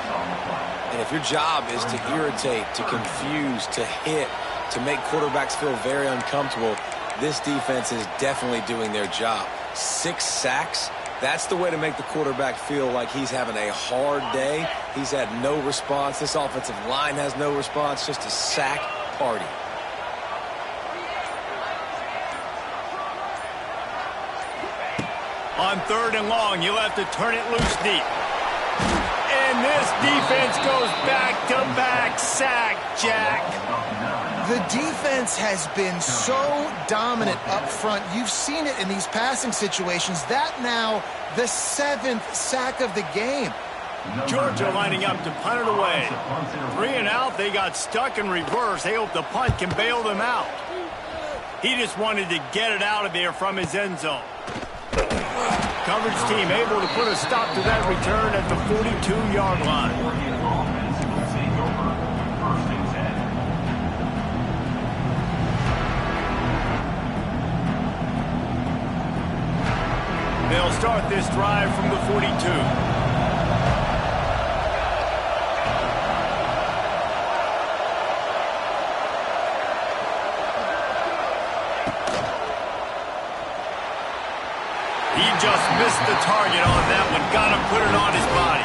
And if your job is to irritate, to confuse, to hit, to make quarterbacks feel very uncomfortable, this defense is definitely doing their job. 6 sacks, that's the way to make the quarterback feel like he's having a hard day. He's had no response. This offensive line has no response, just a sack party. On 3rd and long, you'll have to turn it loose deep. And this defense goes back-to-back sack, Jack. The defense has been so dominant up front. You've seen it in these passing situations. That now the 7th sack of the game. Georgia lining up to punt it away. 3 and out, they got stuck in reverse. They hope the punt can bail them out. He just wanted to get it out of there from his end zone. Coverage team able to put a stop to that return at the 42-yard line. They'll start this drive from the 42. Just missed the target on that one. Got to put it on his body.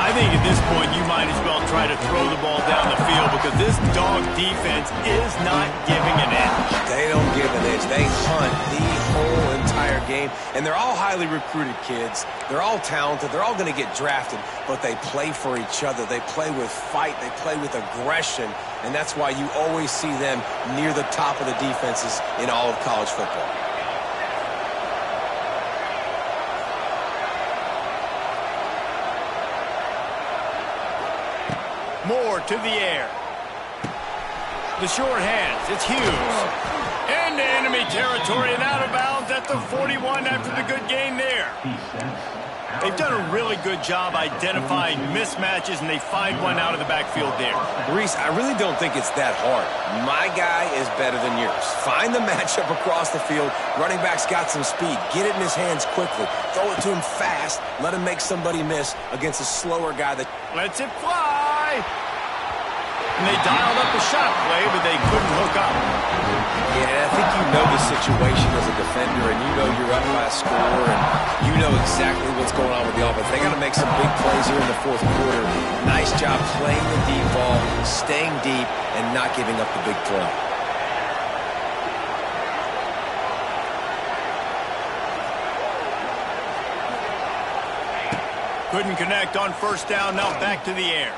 I think at this point you might as well try to throw the ball down the field because this dog defense is not giving an inch. They don't give an inch. They hunt the whole entire game. And they're all highly recruited kids. They're all talented. They're all going to get drafted. But they play for each other. They play with fight. They play with aggression. And that's why you always see them near the top of the defenses in all of college football. Moore to the air. The short hands, it's Hughes. Into enemy territory and out of bounds at the 41 after the good gain there. They've done a really good job identifying mismatches, and they find one out of the backfield there. Reese, I really don't think it's that hard. My guy is better than yours. Find the matchup across the field. Running back's got some speed. Get it in his hands quickly. Throw it to him fast. Let him make somebody miss against a slower guy that Lets it fly. And they dialed up a shot play, but they couldn't hook up. Yeah, I think you know the situation as a defender, and you know you're up by a score, and you know exactly what's going on with the offense. They got to make some big plays here in the fourth quarter. Nice job playing the deep ball, staying deep, and not giving up the big play. Couldn't connect on first down, now back to the air.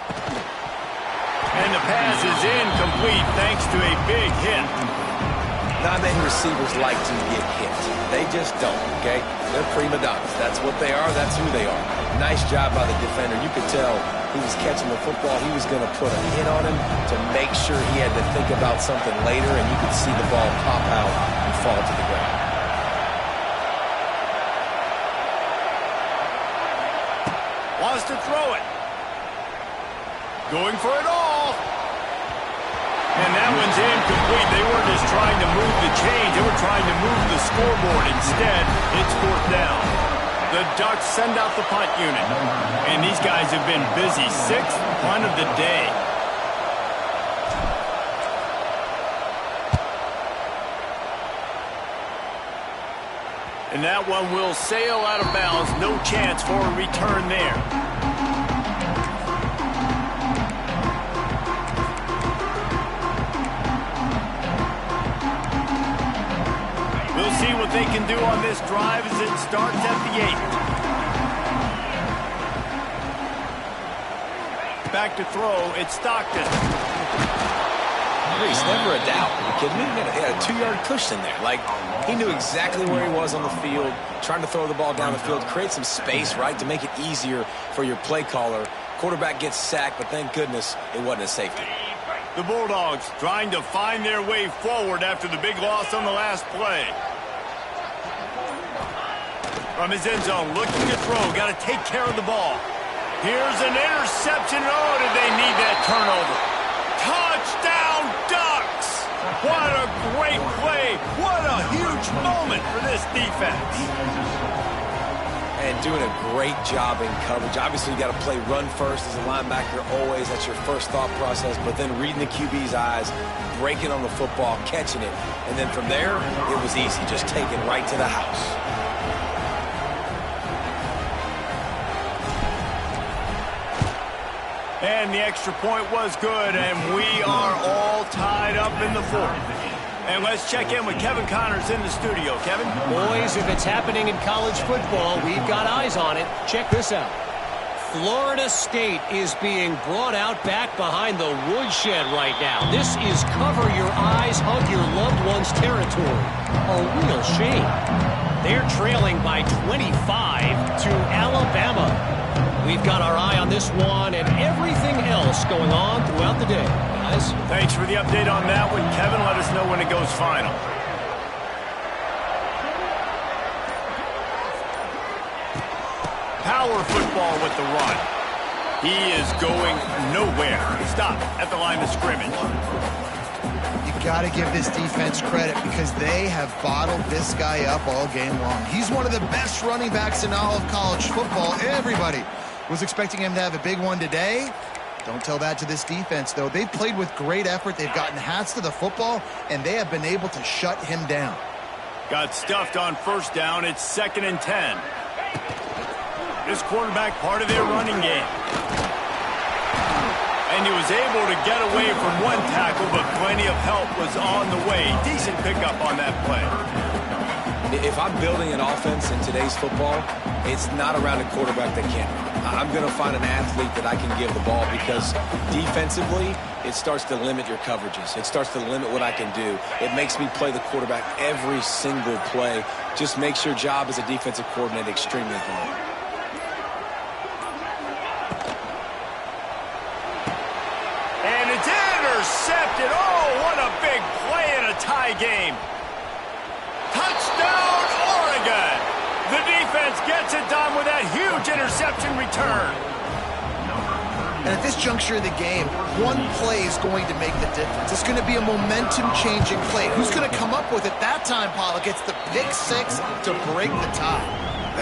And the pass is incomplete thanks to a big hit. Not many receivers like to get hit. They just don't, okay? They're prima donnas. That's what they are. That's who they are. Nice job by the defender. You could tell he was catching the football. He was going to put a hit on him to make sure he had to think about something later, and you could see the ball pop out and fall to the ground. Wants to throw it. Going for it all. And that one's incomplete. They weren't just trying to move the chains. They were trying to move the scoreboard. Instead, it's fourth down. The Ducks send out the punt unit. And these guys have been busy. Sixth punt of the day. And that one will sail out of bounds. No chance for a return there. We'll see what they can do on this drive as it starts at the 8. Back to throw, it's Stockton. Reese, never a doubt. Are you kidding me? He had a 2-yard cushion there. Like, he knew exactly where he was on the field, trying to throw the ball down the field, create some space, right, to make it easier for your play caller. Quarterback gets sacked, but thank goodness it wasn't a safety. The Bulldogs trying to find their way forward after the big loss on the last play. From his end zone, looking to throw, got to take care of the ball. Here's an interception. Oh, did they need that turnover? Touchdown, Ducks! What a great play. What a huge moment for this defense. And doing a great job in coverage. Obviously, you got to play run first as a linebacker always. That's your first thought process. But then reading the QB's eyes, breaking on the football, catching it. And then from there, it was easy. Just taking right to the house. And the extra point was good, and we are all tied up in the fourth. And let's check in with Kevin Connors in the studio. Kevin? Boys, if it's happening in college football, we've got eyes on it. Check this out. Florida State is being brought out back behind the woodshed right now. This is cover your eyes, hug your loved ones territory. A real shame. They're trailing by 25 to Alabama. We've got our eye on this one and everything else going on throughout the day. Guys, thanks for the update on that one. Kevin, let us know when it goes final. Power football with the run. He is going nowhere. Stop at the line of scrimmage. You got to give this defense credit because they have bottled this guy up all game long. He's one of the best running backs in all of college football. Everybody was expecting him to have a big one today. Don't tell that to this defense, though. They've played with great effort. They've gotten hats to the football, and they have been able to shut him down. Got stuffed on first down. It's 2nd and 10. This quarterback part of their running game. And he was able to get away from one tackle, but plenty of help was on the way. Decent pickup on that play. If I'm building an offense in today's football, it's not around a quarterback that can't run. I'm going to find an athlete that I can give the ball because defensively, it starts to limit your coverages. It starts to limit what I can do. It makes me play the quarterback every single play. Just makes your job as a defensive coordinator extremely hard. And it's intercepted. Oh, what a game. Touchdown, Oregon! The defense gets it done with that huge interception return. And at this juncture of the game, one play is going to make the difference. It's going to be a momentum-changing play. Who's going to come up with it that time, Pollock? It's the pick six to break the tie.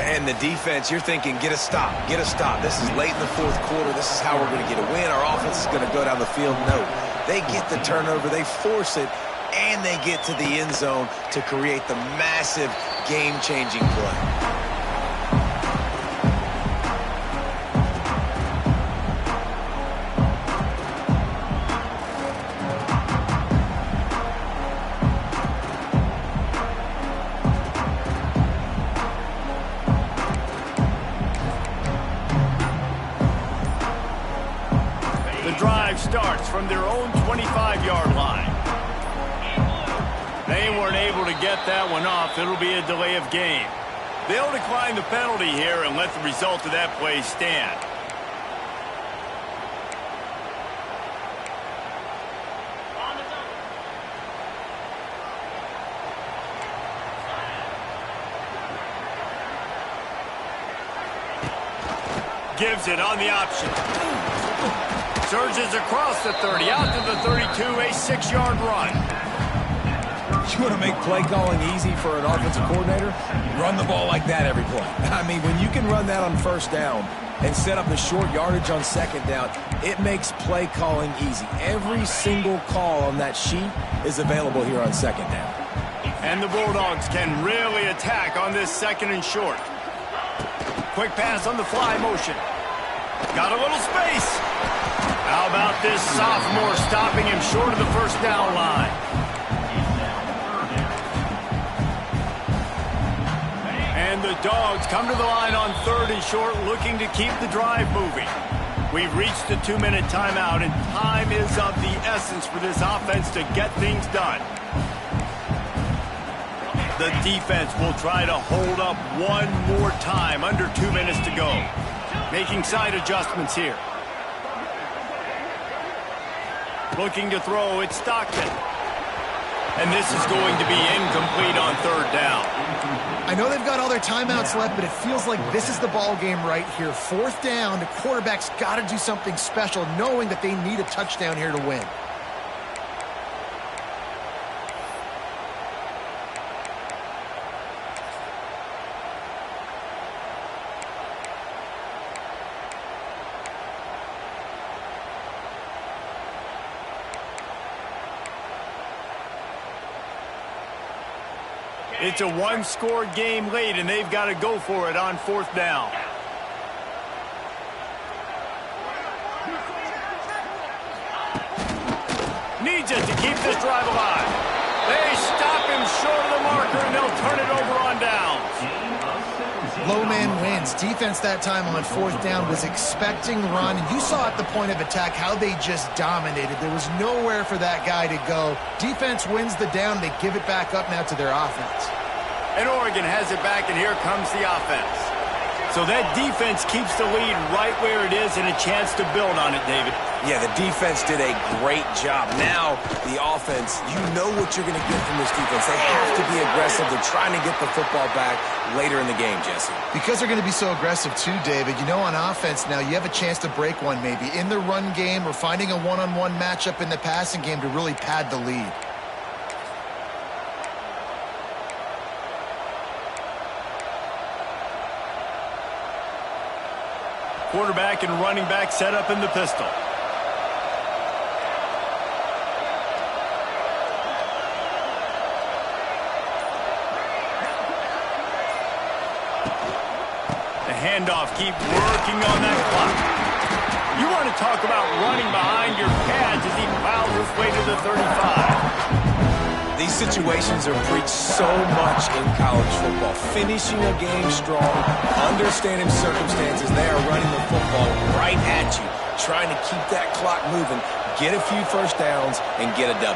And the defense, you're thinking, get a stop, get a stop. This is late in the fourth quarter. This is how we're going to get a win. Our offense is going to go down the field. No, they get the turnover, they force it, and they get to the end zone to create the massive game-changing play. Starts from their own 25-yard line. They weren't able to get that one off. It'll be a delay of game. They'll decline the penalty here and let the result of that play stand. Gives it on the option. Surges across the 30, out to the 32, a 6-yard run. You want to make play calling easy for an offensive coordinator? Run the ball like that every play. I mean, when you can run that on first down and set up the short yardage on second down, it makes play calling easy. Every single call on that sheet is available here on second down. And the Bulldogs can really attack on this second and short. Quick pass on the fly motion. Got a little space. How about this sophomore stopping him short of the first down line? And the Dogs come to the line on 3rd and short, looking to keep the drive moving. We've reached the 2-minute timeout, and time is of the essence for this offense to get things done. The defense will try to hold up one more time, under 2 minutes to go. Making side adjustments here. Looking to throw, it's Stockton. And this is going to be incomplete on 3rd down. I know they've got all their timeouts left, but it feels like this is the ball game right here. 4th down, the quarterback's got to do something special, knowing that they need a touchdown here to win. It's a one-score game late, and they've got to go for it on 4th down. Needs it to keep this drive alive. They stop him short of the marker, and they'll turn it over on downs. Low man wins. Defense that time on 4th down was expecting run, and you saw at the point of attack how they just dominated. There was nowhere for that guy to go. Defense wins the down. They give it back up now to their offense. And Oregon has it back, and here comes the offense. So that defense keeps the lead right where it is and a chance to build on it, David. Yeah, the defense did a great job. Now, the offense, you know what you're going to get from this defense. They have to be aggressive. They're trying to get the football back later in the game, Jesse. Because they're going to be so aggressive too, David, you know on offense now you have a chance to break one maybe in the run game or finding a one-on-one matchup in the passing game to really pad the lead. Quarterback and running back set up in the pistol. The handoff, keep working on that clock. You want to talk about running behind your pads as he plows his way to the 35. These situations are preached so much in college football. Finishing a game strong, understanding circumstances. They are running the football right at you, trying to keep that clock moving, get a few first downs, and get a W.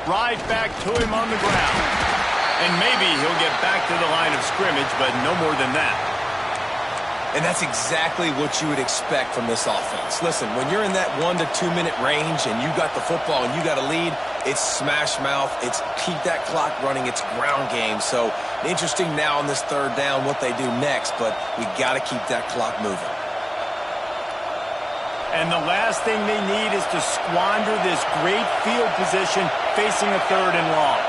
Right back to him on the ground. And maybe he'll get back to the line of scrimmage, but no more than that. And that's exactly what you would expect from this offense. Listen, when you're in that 1 to 2 minute range and you got the football and you got a lead, it's smash mouth, it's keep that clock running, it's ground game. So interesting now on this third down what they do next, but we got to keep that clock moving. And the last thing they need is to squander this great field position facing a 3rd and long.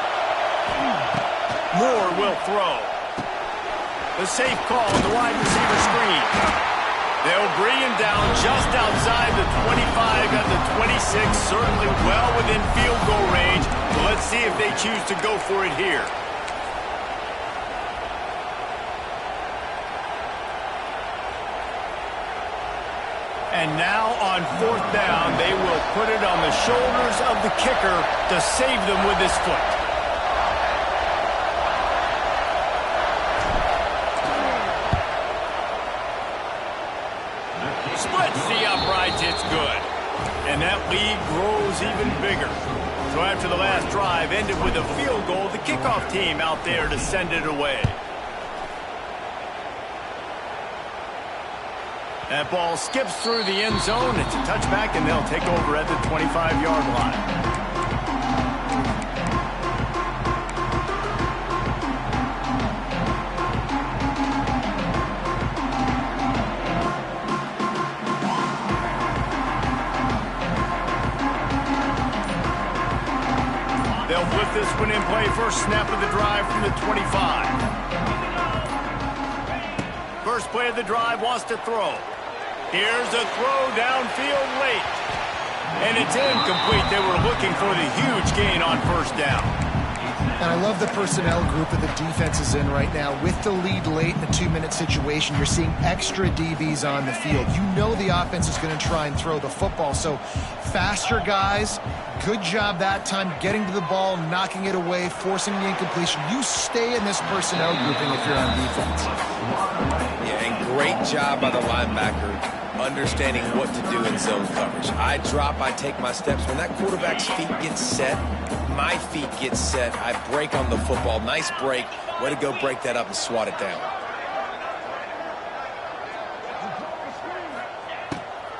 Moore will throw. The safe call on the wide receiver screen. They'll bring him down just outside the 25 at the 26, certainly well within field goal range. But let's see if they choose to go for it here. And now on 4th down, they will put it on the shoulders of the kicker to save them with his foot. Splits the uprights, it's good. And that lead grows even bigger. So after the last drive ended with a field goal, the kickoff team out there to send it away. That ball skips through the end zone. It's a touchback, and they'll take over at the 25-yard line. They'll flip this one in play. First snap of the drive from the 25. First play of the drive wants to throw. Here's a throw downfield late. And it's incomplete. They were looking for the huge gain on first down. And I love the personnel group that the defense is in right now. With the lead late in a 2-minute situation, you're seeing extra DBs on the field. You know the offense is going to try and throw the football. So faster guys, good job that time getting to the ball, knocking it away, forcing the incompletion. You stay in this personnel grouping if you're on defense. Yeah, and great job by the linebacker understanding what to do in zone coverage. I drop, I take my steps. When that quarterback's feet get set, my feet get set, I break on the football. Nice break. Way to go break that up and swat it down.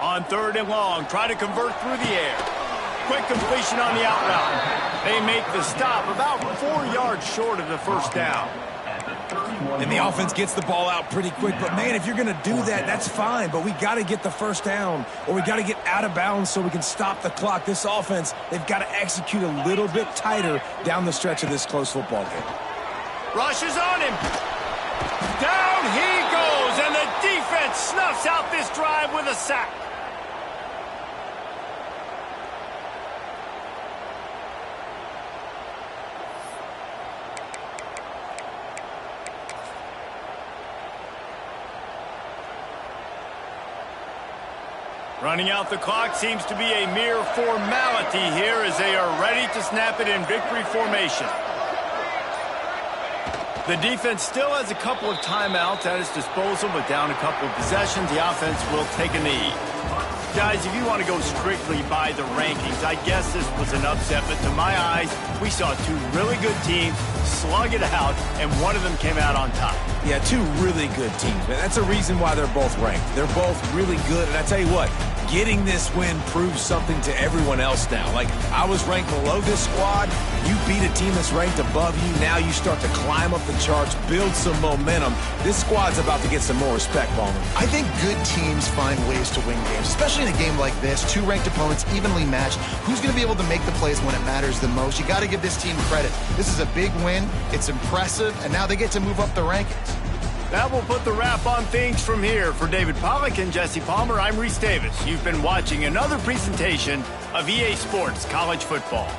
On 3rd and long, try to convert through the air. Quick completion on the out route. They make the stop about 4 yards short of the first down. And the offense gets the ball out pretty quick. But, man, if you're going to do that, that's fine. But we got to get the first down, or we got to get out of bounds so we can stop the clock. This offense, they've got to execute a little bit tighter down the stretch of this close football game. Rush is on him. Down he goes, and the defense snuffs out this drive with a sack. Running out the clock seems to be a mere formality here as they are ready to snap it in victory formation. The defense still has a couple of timeouts at its disposal, but down a couple of possessions, the offense will take a knee. Guys, if you want to go strictly by the rankings, I guess this was an upset, but to my eyes, we saw two really good teams slug it out, and one of them came out on top. Yeah, two really good teams, man. That's a reason why they're both ranked. They're both really good, and I tell you what, getting this win proves something to everyone else now. Like, I was ranked below this squad. You beat a team that's ranked above you. Now you start to climb up the charts, build some momentum. This squad's about to get some more respect, Ballmer. I think good teams find ways to win games, especially in a game like this. Two ranked opponents evenly matched. Who's going to be able to make the plays when it matters the most? You got to give this team credit. This is a big win. It's impressive, and now they get to move up the rankings. That will put the wrap on things from here. For David Pollack and Jesse Palmer, I'm Reese Davis. You've been watching another presentation of EA Sports College Football.